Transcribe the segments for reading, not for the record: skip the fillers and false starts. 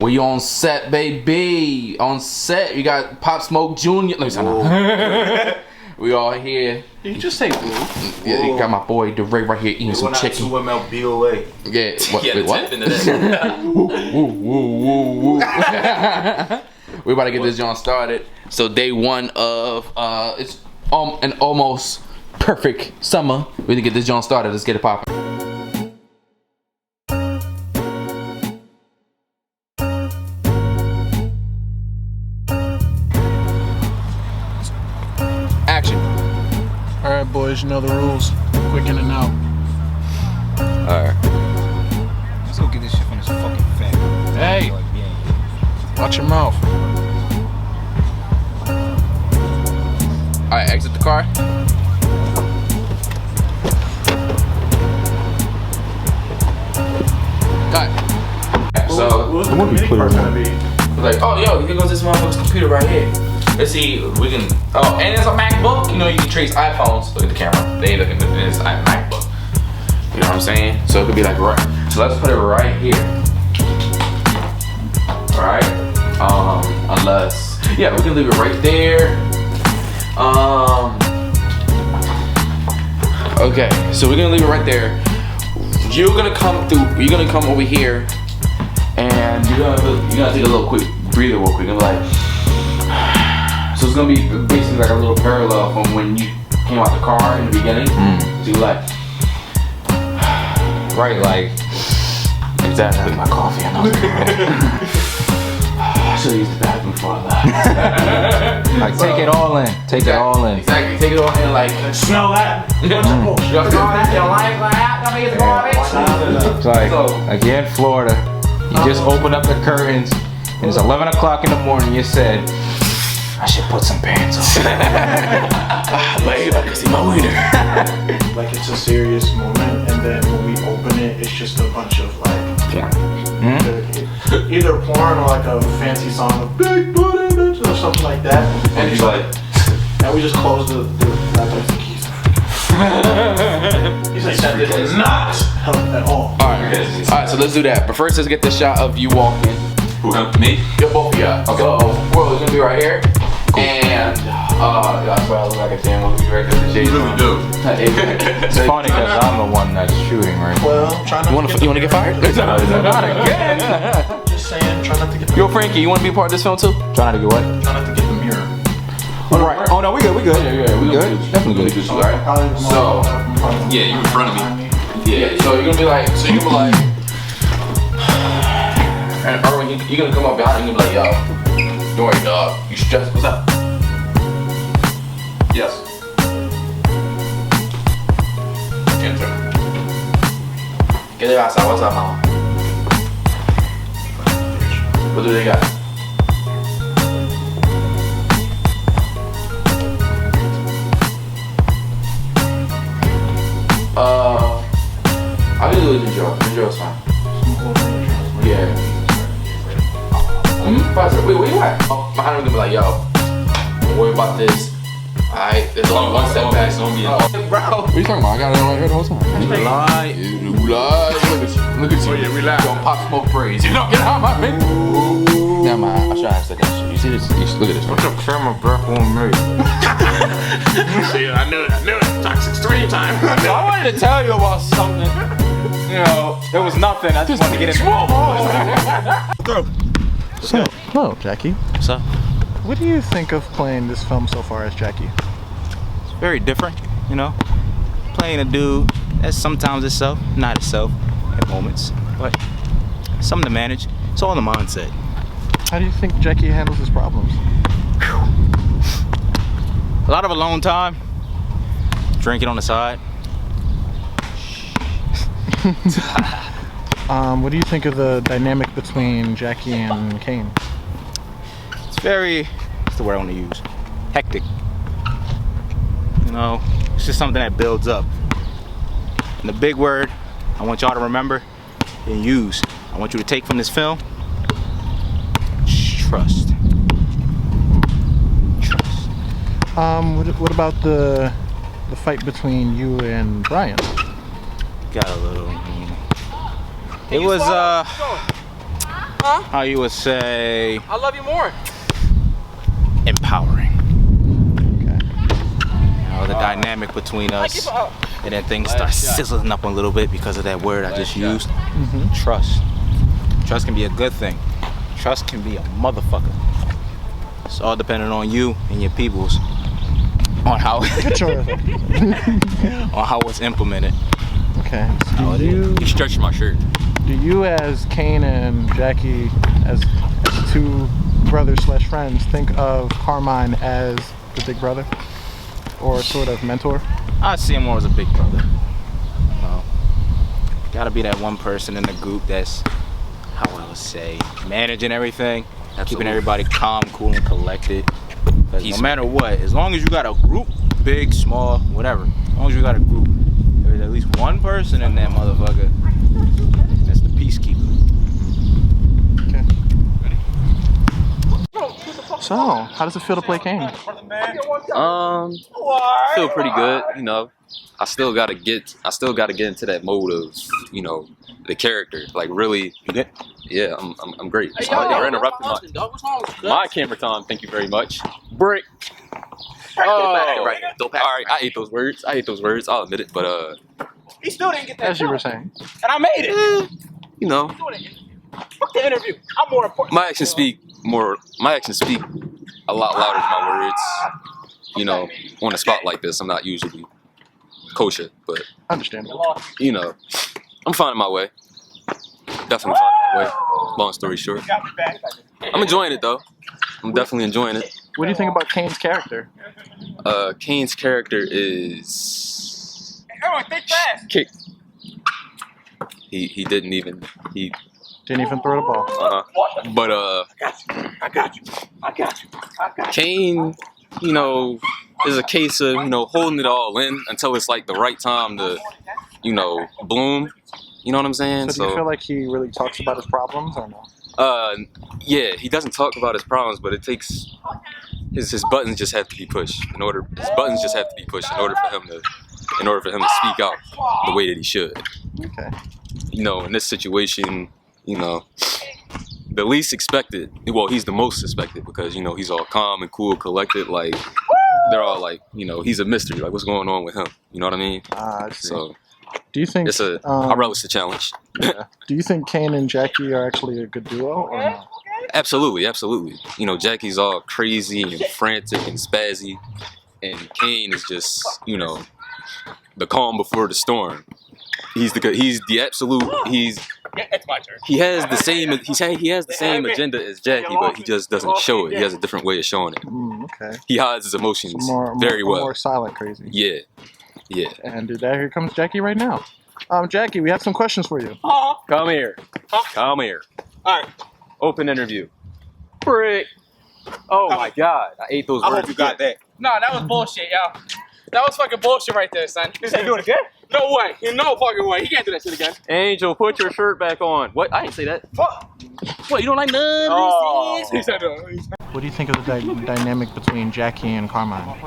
We on set, baby. On set, you got Pop Smoke Jr. Let me say we all here. You just say blue. Yeah, you got my boy DeRay right here eating some chicken. 2 ml BOA. Yeah, what? Yeah, wait, what? We about to get this joint started. So day one of it's an almost perfect summer. We need to get this joint started. Let's get it popping. Action. Alright, boys, you know the rules. Quick in and out. Alright. Let's go get this shit from this fucking fat. Hey! Watch your mouth. Alright, exit the car. Alright. So, what's the mini part gonna be? like, oh, yo, here goes this motherfucker's computer right here. Let's see, we can, oh, and it's a MacBook. You know, you can trace iPhones. Look at the camera. They looking at this MacBook. You know what I'm saying? So it could be like, right. So let's put it right here. Alright? Unless, yeah, we can leave it right there. Okay, so we're gonna leave it right there. You're gonna come over here, and you're gonna take a little quick breather real quick and be like, so it's gonna be basically like a little parallel from when you came out the car in the beginning. So you're like, right, like, exactly. With my coffee and I should use the bathroom before I left. Like, take it all in. Take it all in. Exactly, take it all in, like, Smell that. It's like you're in Florida. You just opened up the curtains, and it's 11 o'clock in the morning. You said, I should put some pants on. Babe, I can see my wiener. Like it's a serious moment, and then when we open it, it's just a bunch of like either porn or like a fancy song of big booty bitch or something like that. And he's like, and we just close the he's like, that did not help at all. Alright, so let's do that. But first, let's get the shot of you walking. Who, me? Yeah, both of you. Okay. So, we're gonna be right here. Cool. And, that's why I look like a damn movie director. You really do. It's funny because I'm the one that's shooting right now. Well, try not You wanna get fired? Not again. Just saying, try not to get the Yo, Frankie, you wanna be a part of this film too? Trying to get what? Try not to get the mirror. Right. Oh no, we good. Yeah, we good. Definitely good. Alright. So, Yeah, you in front of me. yeah, so you're gonna be like, and Erwin, you're gonna come up behind and you're gonna be like, yo, don't worry, dog. You stressed? What's up? Yes. Enter. ¿Qué te pasa? What's up, mama? What do they got? I can do it in Joe. Joe's fine. Yeah. Wait, where you at? Oh, my hand gonna be like, yo, don't worry about this. Alright, there's only one step back. Bro. What are you talking about? I got it right here the whole time. You lie. Look at you. Oh yeah, relax. Don't pop smoke praise. You don't get out of my face. Now, man, I should have said that shit. You see this? Look at this. What's your camera breath on me? See, I knew it. Toxic stream time. I wanted to tell you about something. You know, there was nothing. I just wanted to get in. So, hello, Jackie. What's up? What do you think of playing this film so far as Jackie? It's very different, you know. Playing a dude that's sometimes itself, not itself at moments, but something to manage. It's all in the mindset. How do you think Jackie handles his problems? A lot of alone time, drinking on the side. What do you think of the dynamic between Jackie and Kane? It's very, what's the word I want to use? Hectic. You know, it's just something that builds up. And the big word I want y'all to remember and use, I want you to take from this film, trust. Trust. What about the fight between you and Brian? Got a little, it was Huh? how you would say I love you more. empowering. Okay. You know, the dynamic between us, and then things start sizzling up a little bit because of that word I just used. Trust. Trust can be a good thing. Trust can be a motherfucker. It's all depending on you and your peoples on how on how it's implemented. Okay. So You stretched my shirt. do you as Kane and Jackie as two brothers / friends think of Carmine as the big brother or sort of mentor? I see him more as a big brother. You know, gotta be that one person in the group that's, how I would say, managing everything, keeping everybody calm, cool, and collected. Because no matter what, as long as you got a group, big, small, whatever, as long as you got a group, there's at least one person in that motherfucker that's the peacekeeper. Okay. So, how does it feel to play Kane? Feel pretty good, you know. I still gotta get into that mode of, you know, the character. Like really, yeah, I'm great. You're interrupting my camera time. Thank you very much. Brick. Oh, right. All right. I ate those words. I'll admit it. But He still didn't get that. As you were saying. And I made it. you know, Fuck the interview. I'm more important. my actions speak a lot louder than my words. You know, on a spot like this, I'm not usually kosher, but Understandable. you know, I'm finding my way. Definitely finding my way. Long story short, I'm enjoying it though. I'm definitely enjoying it. What do you think about Kane's character? Kane's character is Everyone, think fast. kick. He didn't even Didn't even throw the ball. But I got you. Kane, you know, is a case of, you know, holding it all in until it's like the right time to, you know, bloom. You know what I'm saying? So do you feel like he really talks about his problems or no? Yeah, he doesn't talk about his problems, but it takes his buttons just have to be pushed in order for him to speak out the way that he should. Okay. You know, in this situation, you know, the least expected, well, he's the most suspected because, you know, he's all calm and cool, collected. Like, they're all like, you know, he's a mystery. Like, what's going on with him? You know what I mean? I see. So, do you think I relish the challenge. yeah. Do you think Kane and Jackie are actually a good duo or no? Absolutely. You know, Jackie's all crazy and frantic and spazzy, and Kane is just, you know, the calm before the storm. It's my turn. He has the same agenda as Jackie, but he just doesn't show it. He has a different way of showing it. Okay. He hides his emotions very well. More silent crazy. Yeah. And here comes Jackie right now. Jackie, we have some questions for you. Come here. Come here. All right. Open interview. Brick. Oh my God! I ate those words. I hope you got that. No, that was bullshit, yo. That was fucking bullshit right there, son. You said do it again? No way. No fucking way. He can't do that shit again. Angel, put your shirt back on. What? I didn't say that. Fuck. What? You don't like none of these things? He said no. What do you think of the dynamic between Jackie and Carmine?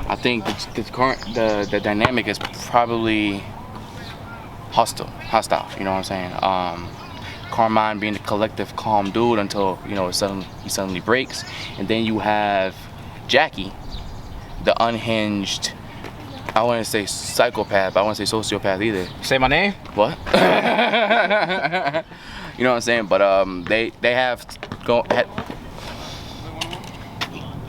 I think the dynamic is probably hostile. You know what I'm saying? Carmine being the collective, calm dude until, you know, he suddenly breaks, and then you have Jackie, the unhinged. I wouldn't say psychopath, but I wouldn't say sociopath either. Say my name? What? You know what I'm saying? But they have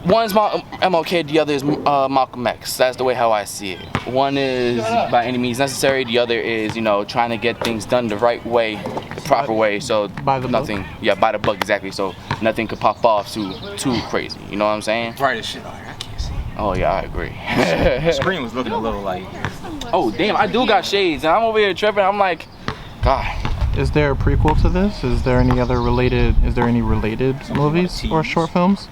one's MLK, the other is Malcolm X. That's the way how I see it. One is by any means necessary. The other is, you know, trying to get things done the right way, the proper way. So by the nothing, book? yeah, by the book exactly. So nothing could pop off too crazy. You know what I'm saying? Bright as shit out here. I can't see. Oh yeah, I agree. The screen was looking a little like. Oh damn, I do got shades, and I'm over here tripping. I'm like, God. Is there a prequel to this? Is there any related movies or short films?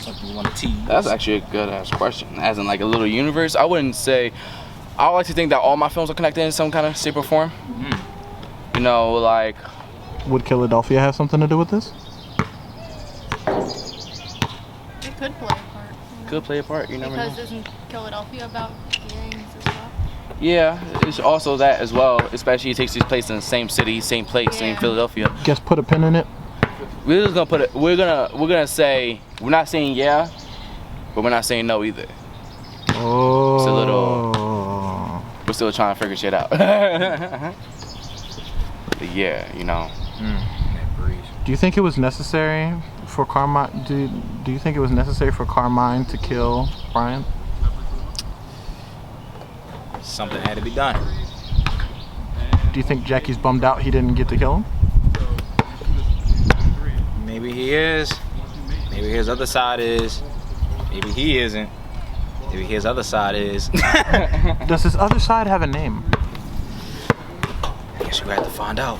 Something you want to tease? That's actually a good ass question. As in like a little universe, I wouldn't say. I would like to think that all my films are connected in some kind of shape or form. Mm-hmm. You know, like. Would Philadelphia have something to do with this? It could play a part. Could play a part. You never know. Because isn't Philadelphia about gangs as well? Yeah, it's also that as well. Especially it takes place in the same city, same place, same Philadelphia. Guess put a pin in it. We're just gonna put it. We're gonna say we're not saying yeah, but we're not saying no either. Oh. It's a little. We're still trying to figure shit out. But yeah, you know. Do you think it was necessary for Carmine? Do you think it was necessary for Carmine to kill Brian? Something had to be done. Do you think Jackie's bummed out he didn't get to kill him? Maybe he is. Maybe his other side is. Maybe he isn't. Maybe his other side is. Does his other side have a name? I guess you have to find out.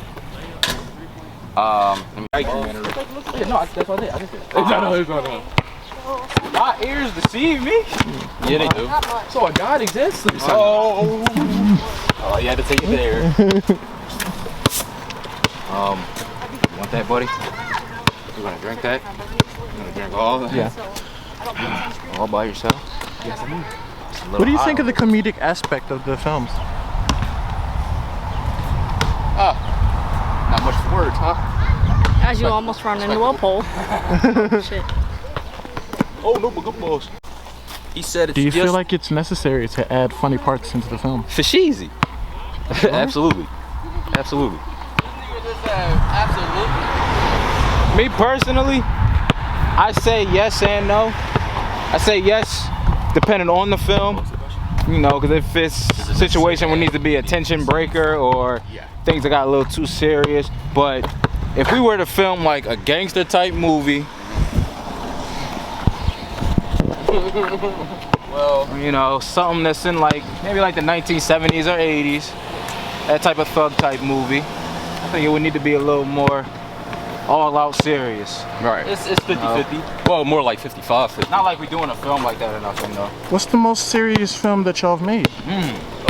No, that's what I did. No. My ears deceive me. Yeah, they do. So a God exists? Oh, you had to take it there. You want that, buddy? You gonna drink that? You gonna drink all of that? Yeah. All by yourself? Yes, I am. What do you think of the comedic aspect of the films? Not much for words, huh? As you almost run into a pole. Shit. Oh no, but good balls. He said it's Do you just feel like it's necessary to add funny parts into the film? for cheesy. Absolutely. Absolutely. Absolutely. Me personally, I say yes and no. I say yes, depending on the film. You know, because if it's a situation where it needs to be a tension breaker or things that got a little too serious. But if we were to film like a gangster type movie, well, you know, something that's in like maybe like the 1970s or 80s, that type of thug type movie, I think it would need to be a little more all out serious. Right. It's 50-50. Well, more like 55-50. Not like we're doing a film like that or nothing though. What's the most serious film that y'all have made?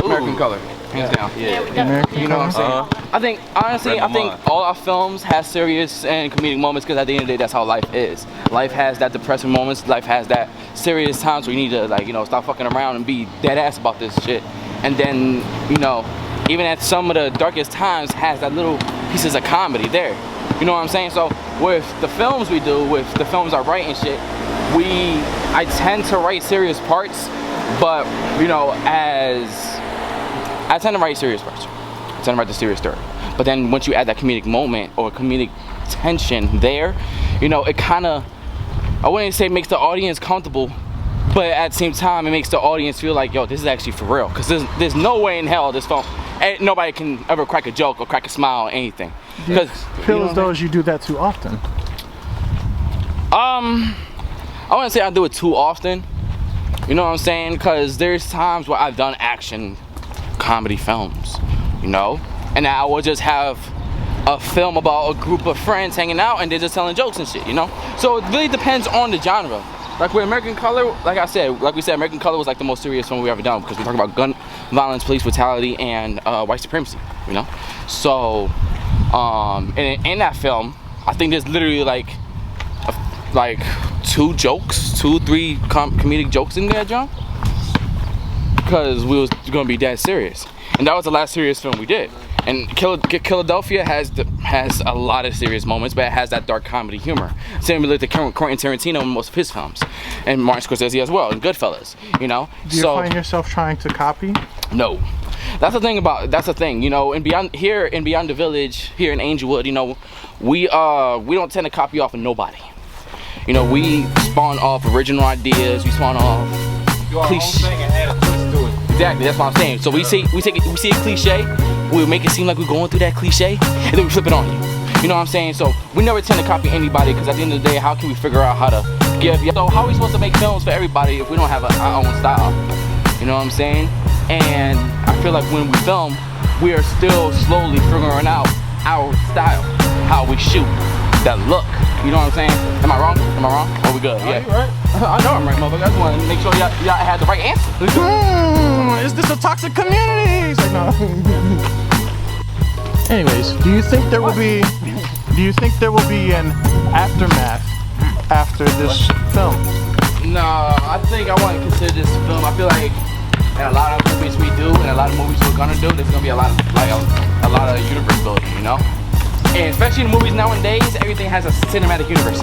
American Color, hands down. American You know what I'm Color? saying? I think, honestly, Read my I think mind. all our films have serious and comedic moments because at the end of the day, that's how life is. Life has that depressing moments. Life has that serious times where you need to, like, you know, stop fucking around and be dead ass about this shit. And then, you know, even at some of the darkest times, has that little pieces of comedy there. You know what I'm saying? So with the films we do, with the films I write and shit, I tend to write serious parts, but, you know, I tend to write serious parts. I tend to write the serious story. But then once you add that comedic moment or comedic tension there, you know, it kind of, I wouldn't say makes the audience comfortable, but at the same time, it makes the audience feel like, yo, this is actually for real. Because there's no way in hell this film, nobody can ever crack a joke or crack a smile or anything. Do you feel as though as you do that too often? I wouldn't say I do it too often. You know what I'm saying? Because there's times where I've done action comedy films, you know? And I will just have a film about a group of friends hanging out and they're just telling jokes and shit, you know? So it really depends on the genre. Like with American Color, like we said, American Color was like the most serious film we ever done because we talk about gun violence, police brutality, and white supremacy, you know? So, in that film, I think there's literally like 2, 3 comedic jokes in there, John. Because we was gonna be that serious, and that was the last serious film we did. And Philadelphia has a lot of serious moments, but it has that dark comedy humor, similar to Quentin Tarantino in most of his films, and Martin Scorsese as well, and Goodfellas. You know. Do you find yourself trying to copy? No. That's the thing, you know, in Beyond the Village, here in Angelwood, you know, we don't tend to copy off of nobody. You know, we spawn off original ideas, we spawn off cliche. Exactly, that's what I'm saying. So we see a cliche, we make it seem like we're going through that cliche, and then we flip it on you. You know what I'm saying? So we never tend to copy anybody, because at the end of the day, how can we figure out how to give? So how are we supposed to make films for everybody if we don't have our own style? You know what I'm saying? And I feel like when we film, we are still slowly figuring out our style, how we shoot, that look. You know what I'm saying? Am I wrong? Oh, we good? Yeah. You right. I know I'm right, motherfucker. I just want to make sure y'all had the right answer. Is this a toxic community? It's like, no. Anyways, do you think there will be an aftermath after this film? No, I think I want to consider this film. I feel like and a lot of movies we do, and a lot of movies we're gonna do, there's gonna be a lot of universe building, you know. And especially in movies nowadays, everything has a cinematic universe.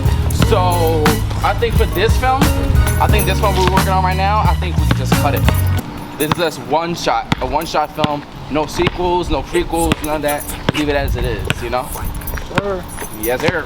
So I think for this film, we're working on right now, I think we can just cut it. This is just a one-shot film. No sequels, no prequels, none of that. Leave it as it is, you know? Sure. Yes, sir.